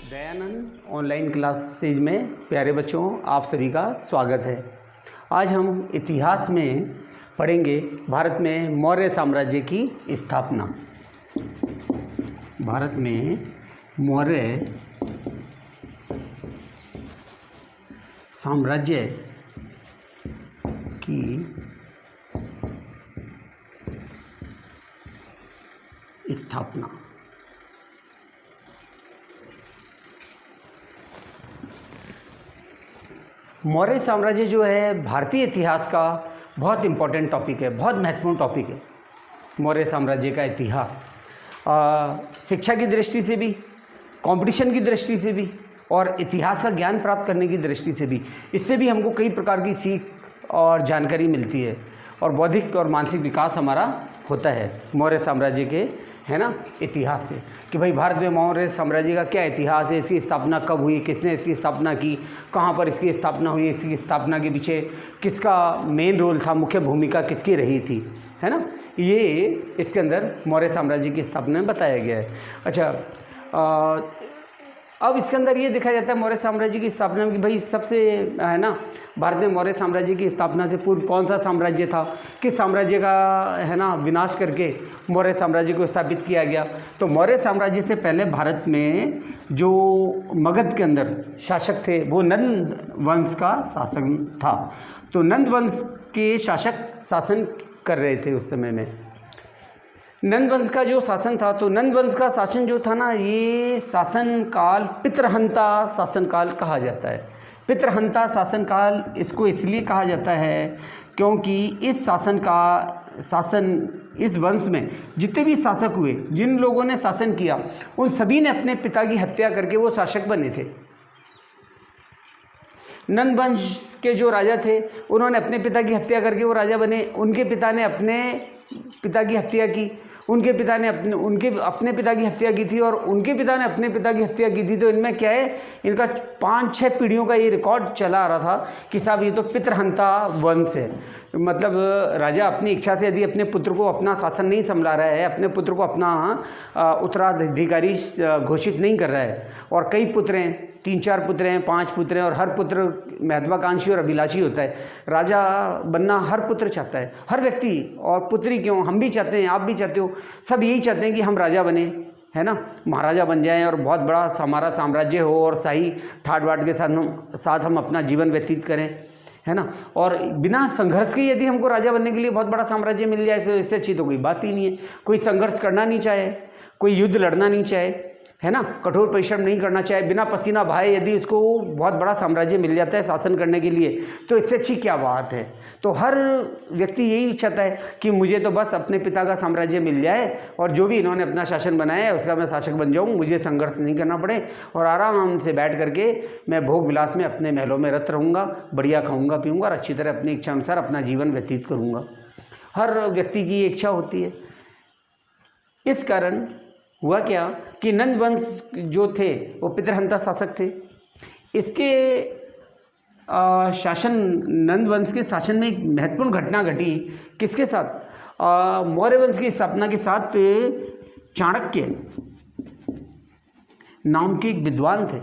Dayanand online classes में प्यारे बच्चों आप सभी का स्वागत है। आज हम इतिहास में पढ़ेंगे भारत में मौर्य साम्राज्य की स्थापना। भारत में मौर्य साम्राज्य की स्थापना। मौर्य साम्राज्य जो है भारतीय इतिहास का बहुत इम्पोर्टेंट टॉपिक है, बहुत महत्वपूर्ण टॉपिक है। मौर्य साम्राज्य का इतिहास शिक्षा की दृष्टि से भी, कंपटीशन की दृष्टि से भी और इतिहास का ज्ञान प्राप्त करने की दृष्टि से भी, इससे भी हमको कई प्रकार की सीख और जानकारी मिलती है और बौद्धिक और मानसिक विकास हमारा होता है मौर्य साम्राज्य के, है ना, इतिहास से। कि भाई भारत में मौर्य साम्राज्य का क्या इतिहास है, इसकी स्थापना कब हुई, किसने इसकी स्थापना की, कहाँ पर इसकी स्थापना हुई, इसकी स्थापना के पीछे किसका मेन रोल था, मुख्य भूमिका किसकी रही थी, है ना। ये इसके अंदर मौर्य साम्राज्य की स्थापना में बताया गया है। अच्छा, अब इसके अंदर ये देखा जाता है मौर्य साम्राज्य की स्थापना में कि भाई सबसे, है ना, भारत में मौर्य साम्राज्य की स्थापना से पूर्व कौन सा साम्राज्य था, किस साम्राज्य का, है ना, विनाश करके मौर्य साम्राज्य को स्थापित किया गया। तो मौर्य साम्राज्य से पहले भारत में जो मगध के अंदर शासक थे वो नंद वंश का शासन था। तो नंद वंश के शासक शासन कर रहे थे उस समय में। नंद वंश का जो शासन था, तो नंद वंश का शासन जो था ना, ये शासनकाल पितृहंता शासनकाल कहा जाता है। पितृहंता शासनकाल इसको इसलिए कहा जाता है क्योंकि इस इस वंश में जितने भी शासक हुए, जिन लोगों ने शासन किया, उन सभी ने अपने पिता की हत्या करके वो शासक बने थे। नंद वंश के जो राजा थे उन्होंने अपने पिता की हत्या करके वो राजा बने। उनके पिता ने अपने पिता की हत्या की, उनके पिता ने अपने पिता की हत्या की थी और उनके पिता ने अपने पिता की हत्या की थी। तो इनमें क्या है, इनका 5-6 पीढ़ियों का ये रिकॉर्ड चला आ रहा था कि साहब ये तो पितृहंता वंश है। मतलब राजा अपनी इच्छा से यदि अपने पुत्र को अपना शासन नहीं संभला रहा है, अपने पुत्र को अपना उत्तराधिकारी घोषित नहीं कर रहा है, और कई पुत्र हैं, 3-4 पुत्र हैं, 5 पुत्र हैं, और हर पुत्र महत्वाकांक्षी और अभिलाषी होता है। राजा बनना हर पुत्र चाहता है, हर व्यक्ति, और पुत्री क्यों, हम भी चाहते हैं, आप भी चाहते हो, सब यही चाहते हैं कि हम राजा बने, है ना, महाराजा बन जाएं और बहुत बड़ा हमारा साम्राज्य हो और शाही ठाट बाट के साथ हम अपना जीवन व्यतीत करें, है ना। और बिना संघर्ष के यदि हमको राजा बनने के लिए बहुत बड़ा साम्राज्य मिल जाए तो इससे अच्छी तो कोई बात ही नहीं है। कोई संघर्ष करना नहीं चाहे, कोई युद्ध लड़ना नहीं चाहे, है ना, कठोर परिश्रम नहीं करना चाहे, बिना पसीना बहाए यदि इसको बहुत बड़ा साम्राज्य मिल जाता है शासन करने के लिए, तो इससे अच्छी क्या बात है। तो हर व्यक्ति यही चाहता है कि मुझे तो बस अपने पिता का साम्राज्य मिल जाए और जो भी इन्होंने अपना शासन बनाया है उसका मैं शासक बन जाऊं, मुझे संघर्ष नहीं करना पड़े और आराम से बैठ करके मैं भोग विलास में अपने महलों में रत रहूँगा, बढ़िया खाऊँगा पीऊँगा और अच्छी तरह अपनी इच्छा अनुसार अपना जीवन व्यतीत करूँगा। हर व्यक्ति की इच्छा होती है। इस कारण हुआ क्या कि नंद वंश जो थे वो पितृहंता शासक थे। इसके शासन, नंद वंश के शासन में एक महत्वपूर्ण घटना घटी। किसके साथ? मौर्य वंश की स्थापना के साथ चाणक्य नाम के एक विद्वान थे,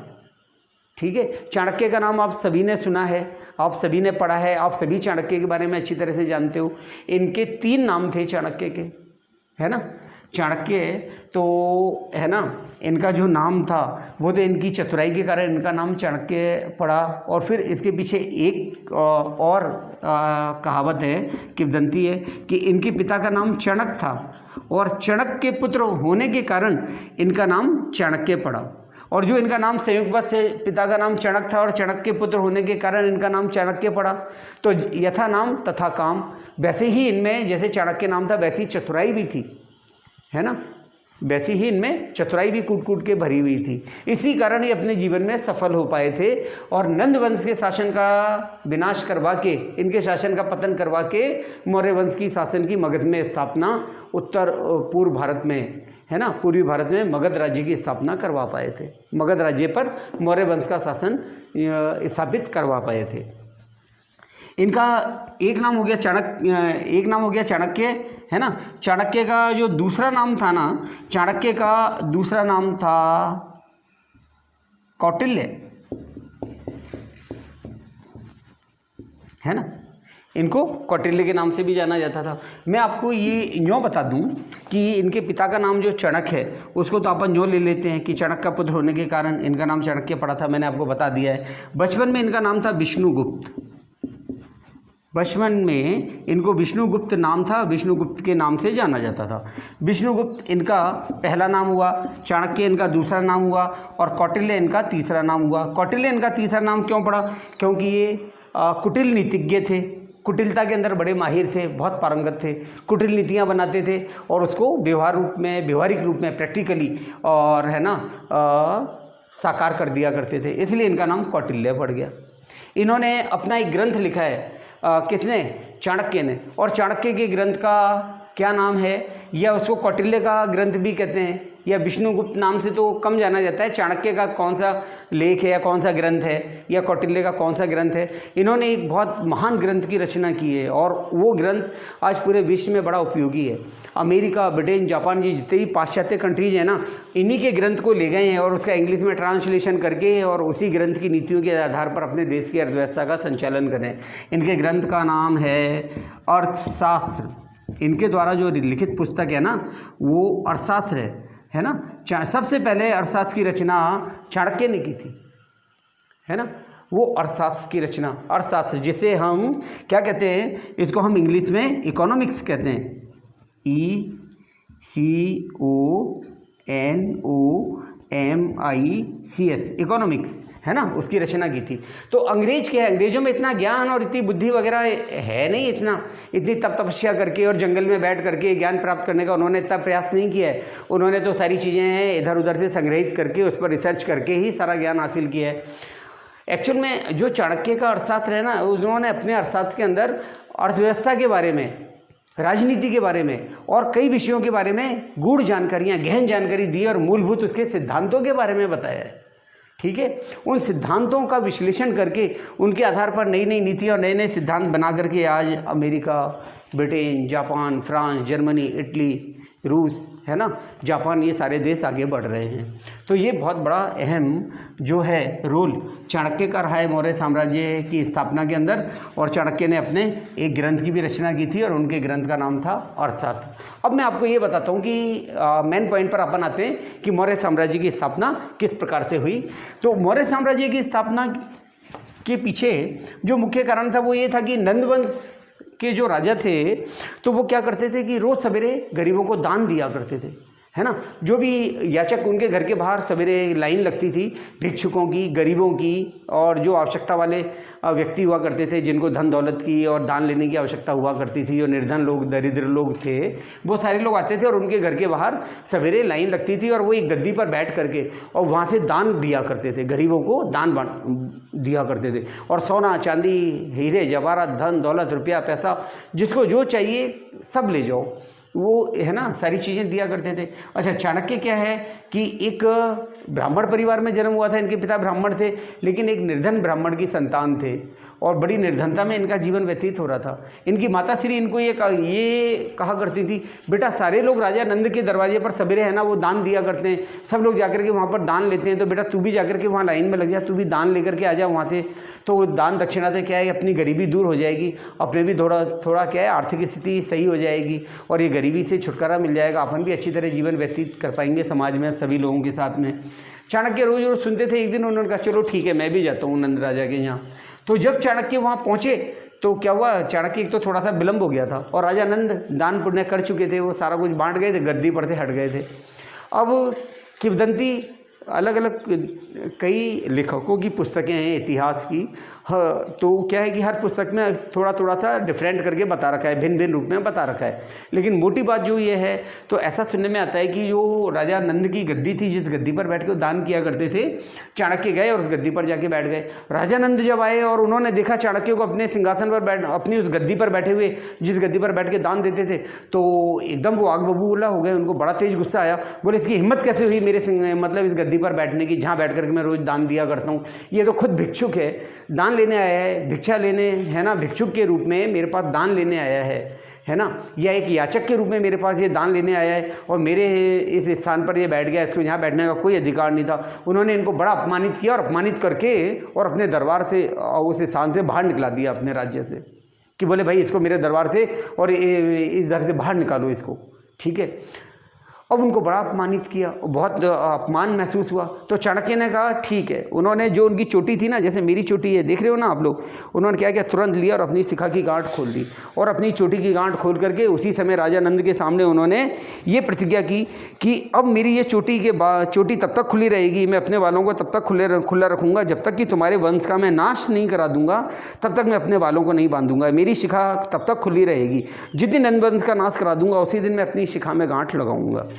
ठीक है। चाणक्य का नाम आप सभी ने सुना है, आप सभी ने पढ़ा है, आप सभी चाणक्य के बारे में अच्छी तरह से जानते हो। इनके 3 नाम थे चाणक्य के, है ना। चाणक्य तो, है ना, इनका जो नाम था वो तो इनकी चतुराई के कारण इनका नाम चाणक्य पड़ा। और फिर इसके पीछे एक और कहावत है, किंवदंती है कि इनके पिता का नाम चणक था और चणक के पुत्र होने के कारण इनका नाम चाणक्य पड़ा। और जो इनका नाम संयुक्त से पिता का नाम चणक था और चणक के पुत्र होने के कारण इनका नाम चाणक्य पड़ा। तो यथा नाम तथा काम, वैसे ही इनमें जैसे चाणक्य नाम था वैसी चतुराई भी थी, है ना, वैसी ही इनमें चतुराई भी कूट कूट के भरी हुई थी। इसी कारण ये अपने जीवन में सफल हो पाए थे और नंद वंश के शासन का विनाश करवा के, इनके शासन का पतन करवा के मौर्य वंश की शासन की मगध में स्थापना, उत्तर पूर्व भारत में, है ना, पूर्वी भारत में मगध राज्य की स्थापना करवा पाए थे। मगध राज्य पर मौर्य वंश का शासन स्थापित करवा पाए थे। इनका एक नाम हो गया चाणक्य, है ना। चाणक्य का जो दूसरा नाम था ना, चाणक्य का दूसरा नाम था कौटिल्य, है ना, इनको कौटिल्य के नाम से भी जाना जाता था। मैं आपको ये यूँ बता दूं कि इनके पिता का नाम जो चाणक्य है उसको तो अपन यूँ ले लेते हैं कि चाणक्य का पुत्र होने के कारण इनका नाम चाणक्य पड़ा था, मैंने आपको बता दिया है। बचपन में इनका नाम था विष्णुगुप्त, बचपन में इनको विष्णुगुप्त नाम था, विष्णुगुप्त के नाम से जाना जाता था। विष्णुगुप्त इनका पहला नाम हुआ, चाणक्य इनका दूसरा नाम हुआ और कौटिल्य इनका तीसरा नाम हुआ। कौटिल्य इनका तीसरा नाम क्यों पड़ा? क्योंकि ये कुटिल नीतिज्ञ थे, कुटिलता के अंदर बड़े माहिर थे, बहुत पारंगत थे, कुटिल नीतियाँ बनाते थे और उसको व्यवहारिक रूप में प्रैक्टिकली और है ना साकार कर दिया करते थे, इसलिए इनका नाम कौटिल्य पड़ गया। इन्होंने अपना एक ग्रंथ लिखा है, किसने? चाणक्य ने। और चाणक्य के ग्रंथ का क्या नाम है? या उसको कौटिल्य का ग्रंथ भी कहते हैं या विष्णुगुप्त नाम से तो कम जाना जाता है। चाणक्य का कौन सा लेख है या कौन सा ग्रंथ है या कौटिल्य का कौन सा ग्रंथ है? इन्होंने एक बहुत महान ग्रंथ की रचना की है और वो ग्रंथ आज पूरे विश्व में बड़ा उपयोगी है। अमेरिका, ब्रिटेन, जापान, ये जितने भी पाश्चात्य कंट्रीज हैं ना, इन्हीं के ग्रंथ को ले गए हैं और उसका इंग्लिश में ट्रांसलेशन करके और उसी ग्रंथ की नीतियों के आधार पर अपने देश की अर्थव्यवस्था का संचालन करें। इनके ग्रंथ का नाम है अर्थशास्त्र। इनके द्वारा जो लिखित पुस्तक है ना वो अर्थशास्त्र है ना। सबसे पहले अर्थशास्त्र की रचना चाणक्य ने की थी, है ना, वो अर्थशास्त्र की रचना। अर्थशास्त्र जिसे हम क्या कहते हैं? इसको हम इंग्लिश में इकोनॉमिक्स कहते हैं, ECONOMICS, इकोनॉमिक्स, है ना, उसकी रचना की थी। तो अंग्रेज क्या है, अंग्रेजों में इतना ज्ञान और इतनी बुद्धि वगैरह है नहीं, इतनी तपस्या करके और जंगल में बैठ करके ज्ञान प्राप्त करने का उन्होंने इतना प्रयास नहीं किया है। उन्होंने तो सारी चीज़ें इधर उधर से संग्रहित करके उस पर रिसर्च करके ही सारा ज्ञान हासिल किया है। एक्चुअल में जो चाणक्य का अर्थशास्त्र है ना, उन्होंने अपने अर्थशास्त्र के अंदर अर्थव्यवस्था के बारे में, राजनीति के बारे में और कई विषयों के बारे में गूढ़ जानकारियाँ, गहन जानकारी दी और मूलभूत उसके सिद्धांतों के बारे में बताया है। ठीक है, उन सिद्धांतों का विश्लेषण करके उनके आधार पर नई नई नीतियाँ और नए नए सिद्धांत बना करके आज America, Britain, Japan, France, Germany, Italy, रूस, है ना, जापान, ये सारे देश आगे बढ़ रहे हैं। तो ये बहुत बड़ा अहम जो है रोल चाणक्य का रहा है मौर्य साम्राज्य की स्थापना के अंदर। और चाणक्य ने अपने एक ग्रंथ की भी रचना की थी और उनके ग्रंथ का नाम था अर्थशास्त्र। अब मैं आपको ये बताता हूँ कि मेन पॉइंट पर अपन आते हैं कि मौर्य साम्राज्य की स्थापना किस प्रकार से हुई। तो मौर्य साम्राज्य की स्थापना के पीछे जो मुख्य कारण था वो ये था कि नंद वंश के जो राजा थे तो वो क्या करते थे कि रोज़ सवेरे गरीबों को दान दिया करते थे, है ना। जो भी याचक उनके घर के बाहर सवेरे लाइन लगती थी भिक्षुकों की, गरीबों की और जो आवश्यकता वाले व्यक्ति हुआ करते थे जिनको धन दौलत की और दान लेने की आवश्यकता हुआ करती थी, जो निर्धन लोग, दरिद्र लोग थे, वो सारे लोग आते थे और उनके घर के बाहर सवेरे लाइन लगती थी और वो एक गद्दी पर बैठ करके और वहाँ से दान दिया करते थे, गरीबों को दान दिया करते थे। और सोना, चांदी, हीरे जवाहरात, धन दौलत, रुपया, पैसा, जिसको जो चाहिए सब ले जाओ, वो है ना, सारी चीज़ें दिया करते थे। अच्छा, चाणक्य क्या है कि एक ब्राह्मण परिवार में जन्म हुआ था, इनके पिता ब्राह्मण थे लेकिन एक निर्धन ब्राह्मण की संतान थे और बड़ी निर्धनता में इनका जीवन व्यतीत हो रहा था। इनकी माता श्री इनको ये कहा करती थी, बेटा सारे लोग राजा नंद के दरवाजे पर सवेरे है ना वो दान दिया करते हैं, सब लोग जाकर के वहाँ पर दान लेते हैं, तो बेटा तू भी जाकर के वहाँ लाइन में लग जा, तू भी दान लेकर के आ जा वहाँ से। तो दान दक्षिणा से क्या है, अपनी गरीबी दूर हो जाएगी, अपने भी थोड़ा क्या है आर्थिक स्थिति सही हो जाएगी और ये गरीबी से छुटकारा मिल जाएगा, अपन भी अच्छी तरह जीवन व्यतीत कर पाएंगे समाज में सभी लोगों के साथ में। चाणक्य रोज रोज सुनते थे। एक दिन उन्होंने कहा चलो ठीक है मैं भी जाता हूँ नंद राजा के यहाँ। तो जब चाणक्य वहाँ पहुँचे तो क्या हुआ, चाणक्य एक तो थोड़ा सा विलम्ब हो गया था और राजा नंद दान पुण्य कर चुके थे, वो सारा कुछ बांट गए थे, गद्दी पर से हट गए थे। अब किंवदंती अलग अलग कई लेखकों की पुस्तकें हैं इतिहास की, हाँ, तो क्या है कि हर पुस्तक में थोड़ा थोड़ा सा डिफरेंट करके बता रखा है, भिन्न भिन्न रूप में बता रखा है, लेकिन मोटी बात जो ये है तो ऐसा सुनने में आता है कि जो राजा नंद की गद्दी थी, जिस गद्दी पर बैठ के दान किया करते थे, चाणक्य गए और उस गद्दी पर जाके बैठ गए। राजा नंद जब आए और उन्होंने देखा चाणक्य को अपने सिंहासन पर अपनी उस गद्दी पर बैठे हुए, जिस गद्दी पर बैठ के दान देते थे, तो एकदम वो आग बबूला हो गए, उनको बड़ा तेज गुस्सा आया। बोले इसकी हिम्मत कैसे हुई मेरे मतलब इस गद्दी पर बैठने की, जहाँ बैठ करके मैं रोज़ दान दिया करता हूँ। ये तो खुद भिक्षुक है, दान लेने आया है, भिक्षा लेने, है ना, भिक्षुक के रूप में मेरे पास दान लेने आया है है ना, या एक याचक के रूप में मेरे पास ये दान लेने आया है और मेरे इस स्थान पर ये बैठ गया, इसको यहाँ बैठने का कोई अधिकार नहीं था। उन्होंने इनको बड़ा अपमानित किया और अपमानित करके और अपने दरबार से उस स्थान से बाहर निकला दिया अपने राज्य से, कि बोले भाई इसको मेरे दरबार से और इधर से बाहर निकालो इसको, ठीक है। अब उनको बड़ा अपमानित किया, बहुत अपमान महसूस हुआ। तो चाणक्य ने कहा ठीक है, उन्होंने जो उनकी चोटी थी ना, जैसे मेरी चोटी है, देख रहे हो ना आप लोग, उन्होंने क्या किया, तुरंत लिया और अपनी शिखा की गांठ खोल दी और अपनी चोटी की गांठ खोल करके उसी समय राजा नंद के सामने उन्होंने ये प्रतिज्ञा की कि अब मेरी ये चोटी तब तक खुली रहेगी, मैं अपने बालों को तब तक खुला रखूँगा जब तक कि तुम्हारे वंश का मैं नाश नहीं करा दूंगा, तब तक मैं अपने बालों को नहीं बांधूंगा, मेरी शिखा तब तक खुली रहेगी। जिस दिन नंद वंश का नाश करा दूंगा उसी दिन मैं अपनी शिखा में गांठ लगाऊंगा।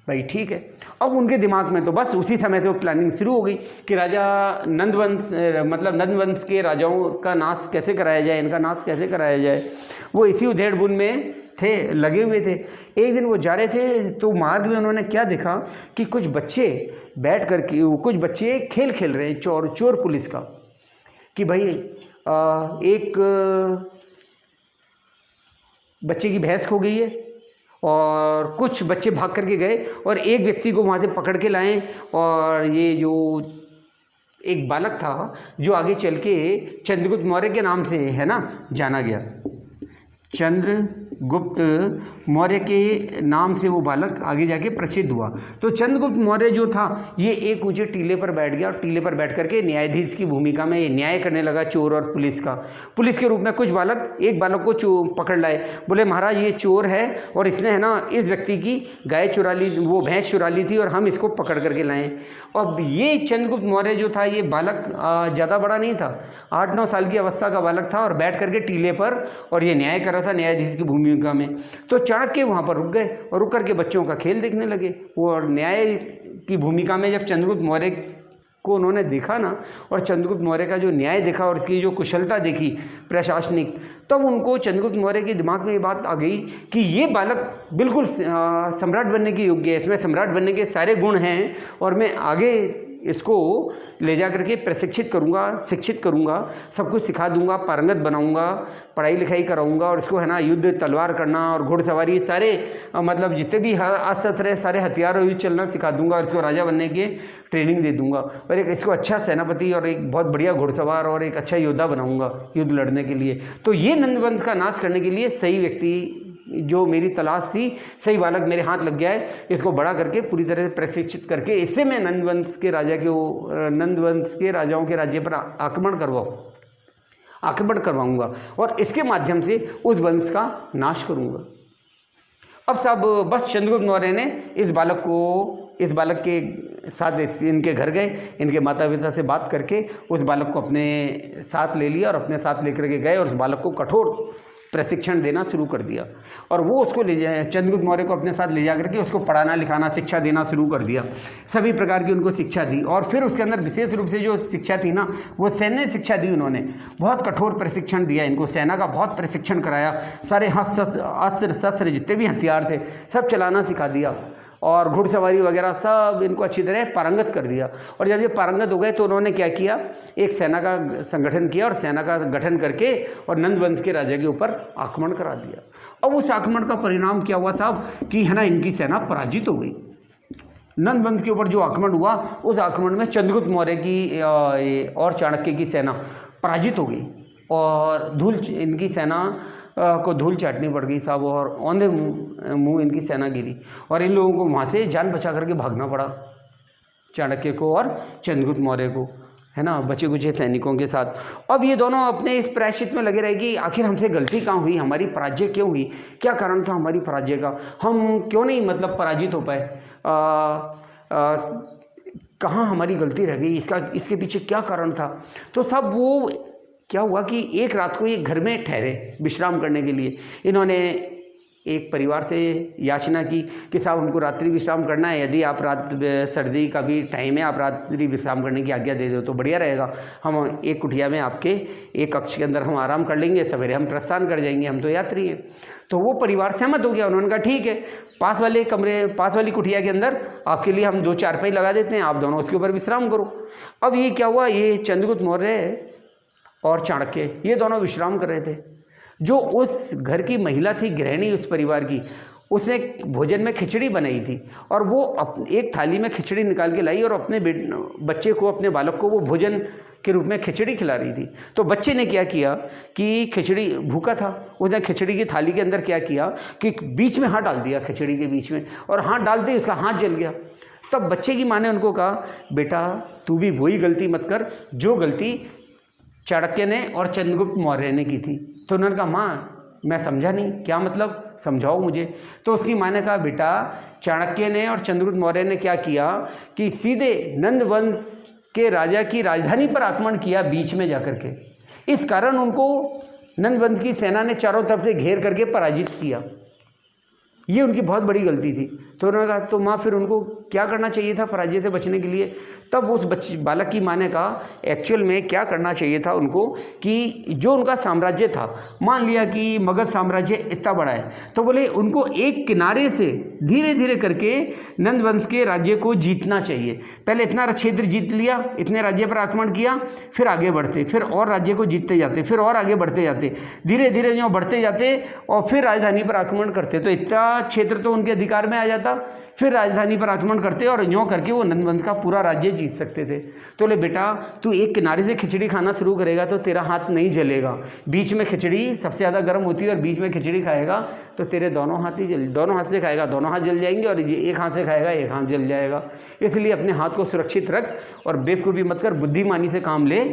भाई ठीक है। अब उनके दिमाग में तो बस उसी समय से वो प्लानिंग शुरू हो गई कि राजा नंदवंश मतलब नंदवंश के राजाओं का नाश कैसे कराया जाए, इनका नाश कैसे कराया जाए। वो इसी उधेड़-बुन में थे, लगे हुए थे। एक दिन वो जा रहे थे तो मार्ग में उन्होंने क्या देखा कि कुछ बच्चे बैठ कर के कुछ बच्चे खेल खेल रहे हैं, चोर पुलिस का, कि भाई एक बच्चे की भैंस खो गई है और कुछ बच्चे भाग करके गए और एक व्यक्ति को वहाँ से पकड़ के लाए और ये जो एक बालक था जो आगे चल के चंद्रगुप्त मौर्य के नाम से है ना जाना गया, चंद्रगुप्त मौर्य के नाम से वो बालक आगे जाके प्रसिद्ध हुआ। तो चंद्रगुप्त मौर्य जो था ये एक ऊंचे टीले पर बैठ गया और टीले पर बैठ करके न्यायाधीश की भूमिका में न्याय करने लगा चोर और पुलिस का। पुलिस के रूप में कुछ एक बालक को पकड़ लाए, बोले महाराज ये चोर है और इसने है ना इस व्यक्ति की गाय चुरा ली, वो भैंस चुरा ली थी और हम इसको पकड़ करके लाए। अब ये चंद्रगुप्त मौर्य जो था ये बालक ज़्यादा बड़ा नहीं था, 8-9 साल की अवस्था का बालक था और बैठ करके टीले पर और ये न्याय कर रहा था न्यायाधीश की भूमिका में। तो चाणक्य वहाँ पर रुक गए और रुक करके बच्चों का खेल देखने लगे। वो और न्याय की भूमिका में जब चंद्रगुप्त मौर्य को उन्होंने देखा ना और चंद्रगुप्त मौर्य का जो न्याय देखा और इसकी जो कुशलता देखी प्रशासनिक, तब उनको चंद्रगुप्त मौर्य के दिमाग में ये बात आ गई कि ये बालक बिल्कुल सम्राट बनने के योग्य है, इसमें सम्राट बनने के सारे गुण हैं और मैं आगे इसको ले जा करके प्रशिक्षित करूँगा, शिक्षित करूँगा, सब कुछ सिखा दूँगा, पारंगत बनाऊँगा, पढ़ाई लिखाई कराऊँगा और इसको है ना युद्ध तलवार करना और घुड़सवारी सारे मतलब जितने भी अस्त्र है सारे हथियार और युद्ध चलना सिखा दूँगा और इसको राजा बनने की ट्रेनिंग दे दूँगा और एक इसको अच्छा सेनापति और एक बहुत बढ़िया घुड़सवार और एक अच्छा योद्धा बनाऊँगा युद्ध लड़ने के लिए। तो ये नंदवंश का नाश करने के लिए सही व्यक्ति जो मेरी तलाश थी, सही बालक मेरे हाथ लग गया है, इसको बड़ा करके पूरी तरह से प्रशिक्षित करके इससे मैं नंदवंश के राजाओं के राज्य पर आक्रमण करवाऊंगा और इसके माध्यम से उस वंश का नाश करूंगा। अब सब बस चंद्रगुप्त मौर्य ने इस बालक के साथ इनके घर गए, इनके माता पिता से बात करके उस बालक को अपने साथ ले लिया और अपने साथ लेकर के गए और उस बालक को कठोर प्रशिक्षण देना शुरू कर दिया और वो उसको चंद्रगुप्त मौर्य को अपने साथ ले जा करके उसको पढ़ाना लिखाना शिक्षा देना शुरू कर दिया, सभी प्रकार की उनको शिक्षा दी और फिर उसके अंदर विशेष रूप से जो शिक्षा थी ना वो सैन्य शिक्षा दी। उन्होंने बहुत कठोर प्रशिक्षण दिया इनको, सेना का बहुत प्रशिक्षण कराया, सारे अस्त्र शस्त्र जितने भी हथियार थे सब चलाना सिखा दिया और घुड़सवारी वगैरह सब इनको अच्छी तरह पारंगत कर दिया। और जब ये पारंगत हो गए तो उन्होंने क्या किया, एक सेना का संगठन किया और सेना का गठन करके और नंदवंश के राजा के ऊपर आक्रमण करा दिया। अब उस आक्रमण का परिणाम क्या हुआ साहब कि है ना इनकी सेना पराजित हो गई। नंदवंश के ऊपर जो आक्रमण हुआ उस आक्रमण में चंद्रगुप्त मौर्य की और चाणक्य की सेना पराजित हो गई और इनकी सेना को धूल चाटनी पड़ गई साहब और औंधे मुंह इनकी सेना गिरी और इन लोगों को वहाँ से जान बचा करके भागना पड़ा, चाणक्य को और चंद्रगुप्त मौर्य को, है ना, बचे कुचे सैनिकों के साथ। अब ये दोनों अपने इस प्रायश्चित में लगे रहे कि आखिर हमसे गलती कहाँ हुई, हमारी पराजय क्यों हुई, क्या कारण था हमारी पराजय का, हम क्यों नहीं मतलब पराजित हो पाए, कहाँ हमारी गलती रह गई, इसके पीछे क्या कारण था। तो सब वो क्या हुआ कि एक रात को ये घर में ठहरे विश्राम करने के लिए। इन्होंने एक परिवार से याचना की कि साहब हमको रात्रि विश्राम करना है, यदि आप सर्दी का भी टाइम है, आप रात्रि विश्राम करने की आज्ञा दे दो तो बढ़िया रहेगा, हम एक कुटिया में आपके एक कक्ष के अंदर हम आराम कर लेंगे, सवेरे हम प्रस्थान कर जाएंगे, हम तो यात्री हैं। तो वो परिवार सहमत हो गया, उन्होंने कहा ठीक है, पास वाली कुटिया के अंदर आपके लिए हम 2 चारपाई लगा देते हैं, आप दोनों उसके ऊपर विश्राम करो। अब ये क्या हुआ, ये चंद्रगुप्त मौर्य और चाणक्य ये दोनों विश्राम कर रहे थे। जो उस घर की महिला थी, गृहिणी उस परिवार की, उसने भोजन में खिचड़ी बनाई थी और वो एक थाली में खिचड़ी निकाल के लाई और अपने बच्चे को, अपने बालक को वो भोजन के रूप में खिचड़ी खिला रही थी। तो बच्चे ने क्या किया कि खिचड़ी, भूखा था, उसने खिचड़ी की थाली के अंदर क्या किया कि बीच में हाथ डाल दिया, खिचड़ी के बीच में, और हाथ डालते ही उसका हाथ जल गया। तब बच्चे की माँ ने उनको कहा, बेटा तू भी वही गलती मत कर जो गलती चाणक्य ने और चंद्रगुप्त मौर्य ने की थी। तो उन्होंने कहा, माँ मैं समझा नहीं, क्या मतलब, समझाओ मुझे। तो उसकी माँ ने कहा, बेटा चाणक्य ने और चंद्रगुप्त मौर्य ने क्या किया कि सीधे नंद वंश के राजा की राजधानी पर आक्रमण किया बीच में जाकर के। इस कारण उनको नंद वंश की सेना ने चारों तरफ से घेर करके पराजित किया। ये उनकी बहुत बड़ी गलती थी। तो उन्होंने कहा, तो माँ फिर उनको क्या करना चाहिए था पराजय से बचने के लिए? तब उस बालक की माँ ने कहा, एक्चुअल में क्या करना चाहिए था उनको कि जो उनका साम्राज्य था, मान लिया कि मगध साम्राज्य इतना बड़ा है, तो बोले उनको एक किनारे से धीरे धीरे करके नंद वंश के राज्य को जीतना चाहिए। पहले इतना क्षेत्र जीत लिया, इतने राज्य पर आक्रमण किया, फिर आगे बढ़ते, फिर और राज्य को जीतते जाते, फिर और आगे बढ़ते जाते, धीरे धीरे जो बढ़ते जाते और फिर राजधानी पर आक्रमण करते। तो इतना क्षेत्र तो उनके अधिकार में आ जाता, फिर राजधानी पर आक्रमण करते और यूँ करके वो नंद वंश का पूरा राज्य जीत सकते थे। तो बोले, बेटा तू एक किनारे से खिचड़ी खाना शुरू करेगा तो तेरा हाथ नहीं जलेगा। बीच में खिचड़ी सबसे ज़्यादा गर्म होती है और बीच में खिचड़ी खाएगा तो तेरे दोनों हाथ ही दोनों हाथ से खाएगा, दोनों हाथ जल जाएंगे, और एक हाथ से खाएगा एक हाथ जल जाएगा। इसलिए अपने हाथ को सुरक्षित रख और बेवकूफ़ी मत कर, बुद्धिमानी से काम ले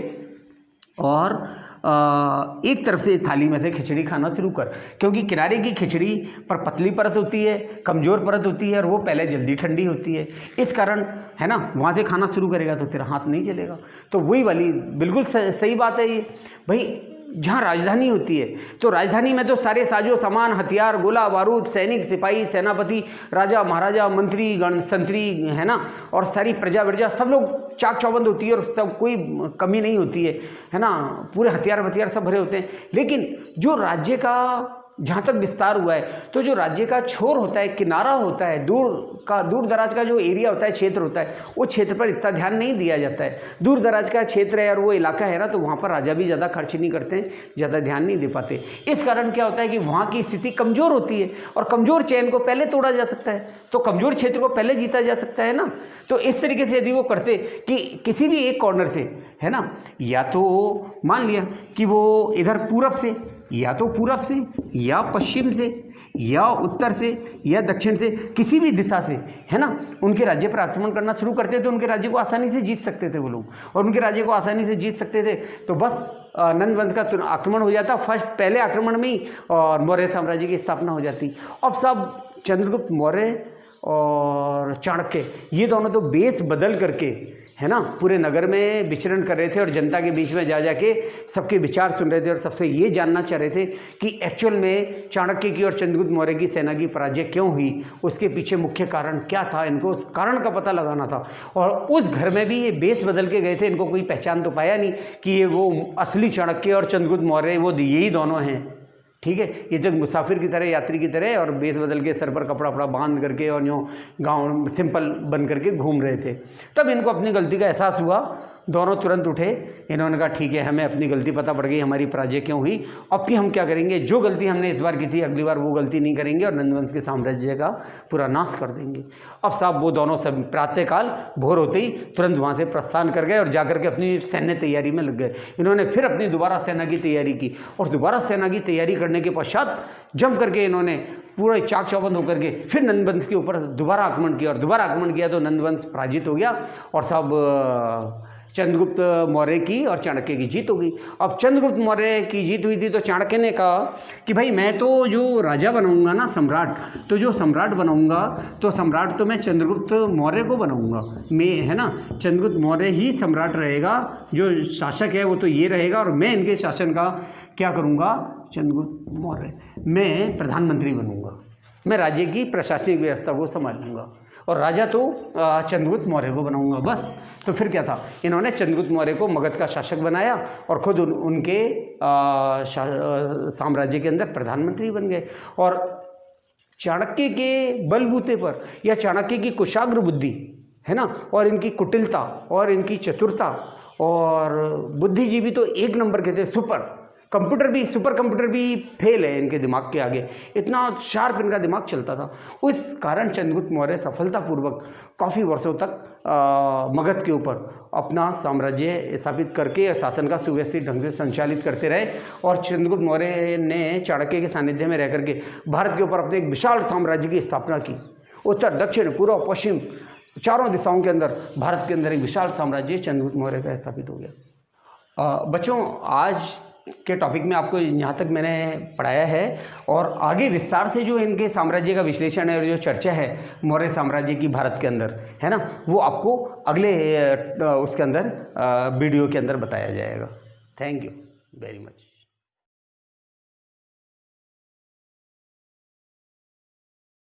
और एक तरफ से थाली में से खिचड़ी खाना शुरू कर, क्योंकि किनारे की खिचड़ी पर पतली परत होती है, कमज़ोर परत होती है और वो पहले जल्दी ठंडी होती है। इस कारण है ना, वहाँ से खाना शुरू करेगा तो तेरा हाथ नहीं जलेगा। तो वही वाली बिल्कुल सही बात है ये भाई। जहाँ राजधानी होती है तो राजधानी में तो सारे साजो सामान, हथियार, गोला बारूद, सैनिक, सिपाही, सेनापति, राजा महाराजा, मंत्री गण, संतरी, है ना, और सारी प्रजा वर्जा सब लोग चाक चौबंद होती है और सब कोई कमी नहीं होती है ना, पूरे हथियार सब भरे होते हैं। लेकिन जो राज्य का जहाँ तक विस्तार हुआ है, तो जो राज्य का छोर होता है, किनारा होता है, दूर दराज का जो एरिया होता है, क्षेत्र होता है, वो क्षेत्र पर इतना ध्यान नहीं दिया जाता है। दूर दराज का क्षेत्र है और वो इलाका है ना, तो वहाँ पर राजा भी ज़्यादा खर्च नहीं करते हैं, ज़्यादा ध्यान नहीं दे पाते। इस कारण क्या होता है कि वहाँ की स्थिति कमज़ोर होती है और कमज़ोर चैन को पहले तोड़ा जा सकता है, तो कमज़ोर क्षेत्र को पहले जीता जा सकता है ना। तो इस तरीके से यदि वो करते कि किसी भी एक कॉर्नर से, है ना, या तो मान लिया कि वो इधर पूरब से, या तो पूरब से, या पश्चिम से, या उत्तर से, या दक्षिण से, किसी भी दिशा से, है ना, उनके राज्य पर आक्रमण करना शुरू करते थे, उनके राज्य को आसानी से जीत सकते थे वो लोग, और उनके राज्य को आसानी से जीत सकते थे। तो बस नंद वंश का आक्रमण हो जाता पहले आक्रमण में ही, और मौर्य साम्राज्य की स्थापना हो जाती। अब सब चंद्रगुप्त मौर्य और चाणक्य, ये दोनों तो बेस बदल करके, है ना, पूरे नगर में विचरण कर रहे थे और जनता के बीच में जा जाके सबके विचार सुन रहे थे और सबसे ये जानना चाह रहे थे कि एक्चुअल में चाणक्य की और चंद्रगुप्त मौर्य की सेना की पराजय क्यों हुई, उसके पीछे मुख्य कारण क्या था, इनको उस कारण का पता लगाना था। और उस घर में भी ये बेस बदल के गए थे, इनको कोई पहचान तो पाया नहीं कि ये वो असली चाणक्य और चंद्रगुप्त मौर्य वो यही दोनों हैं। ठीक है, ये तो मुसाफिर की तरह, यात्री की तरह, और बेस बदल के सर पर कपड़ा वपड़ा बांध करके और यूँ गाँव सिंपल बन करके घूम रहे थे। तब इनको अपनी गलती का एहसास हुआ, दोनों तुरंत उठे, इन्होंने कहा ठीक है, हमें अपनी गलती पता पड़ गई, हमारी पराजय क्यों हुई, अब की हम क्या करेंगे, जो गलती हमने इस बार की थी अगली बार वो गलती नहीं करेंगे और नंदवंश के साम्राज्य का पूरा नाश कर देंगे। अब साहब वो दोनों सब प्रातःकाल भोर होते ही तुरंत वहाँ से प्रस्थान कर गए और जाकर के अपनी सैन्य तैयारी में लग गए। इन्होंने फिर अपनी दोबारा सेना की तैयारी की और दोबारा सेना की तैयारी करने के पश्चात जम करके इन्होंने पूरा चाक चौबंद होकर के फिर नंदवंश के ऊपर दोबारा आक्रमण किया, और दोबारा आक्रमण किया तो नंदवंश पराजित हो गया और सब चंद्रगुप्त मौर्य की और चाणक्य की जीत हो गई। अब चंद्रगुप्त मौर्य की जीत हुई थी तो चाणक्य ने कहा कि भाई मैं तो जो राजा बनाऊंगा ना, सम्राट, तो जो सम्राट बनाऊंगा तो सम्राट तो मैं चंद्रगुप्त मौर्य को बनाऊंगा, मैं, है ना, चंद्रगुप्त मौर्य ही सम्राट रहेगा, जो शासक है वो तो ये रहेगा, और मैं इनके शासन का क्या करूँगा, चंद्रगुप्त मौर्य, मैं प्रधानमंत्री बनूँगा, मैं राज्य की प्रशासनिक व्यवस्था को संभालूंगा और राजा तो चंद्रगुप्त मौर्य को बनाऊंगा। बस तो फिर क्या था, इन्होंने चंद्रगुप्त मौर्य को मगध का शासक बनाया और खुद उनके साम्राज्य के अंदर प्रधानमंत्री बन गए। और चाणक्य के बलबूते पर या चाणक्य की कुशाग्र बुद्धि, है ना, और इनकी कुटिलता और इनकी चतुरता, और बुद्धिजीवी तो एक नंबर के थे, सुपर, कंप्यूटर भी, सुपर कंप्यूटर भी फेल है इनके दिमाग के आगे, इतना शार्प इनका दिमाग चलता था। उस कारण चंद्रगुप्त मौर्य सफलतापूर्वक काफ़ी वर्षों तक मगध के ऊपर अपना साम्राज्य स्थापित करके शासन का सुव्यवस्थित ढंग से संचालित करते रहे। और चंद्रगुप्त मौर्य ने चाणक्य के सानिध्य में रह करके भारत के ऊपर अपने एक विशाल साम्राज्य की स्थापना की। उत्तर, दक्षिण, पूर्व, पश्चिम चारों दिशाओं के अंदर भारत के अंदर एक विशाल साम्राज्य चंद्रगुप्त मौर्य का स्थापित हो गया। बच्चों, आज के टॉपिक में आपको यहाँ तक मैंने पढ़ाया है, और आगे विस्तार से जो इनके साम्राज्य का विश्लेषण है और जो चर्चा है मौर्य साम्राज्य की भारत के अंदर, है ना, वो आपको अगले उसके अंदर वीडियो के अंदर बताया जाएगा। Thank you very much.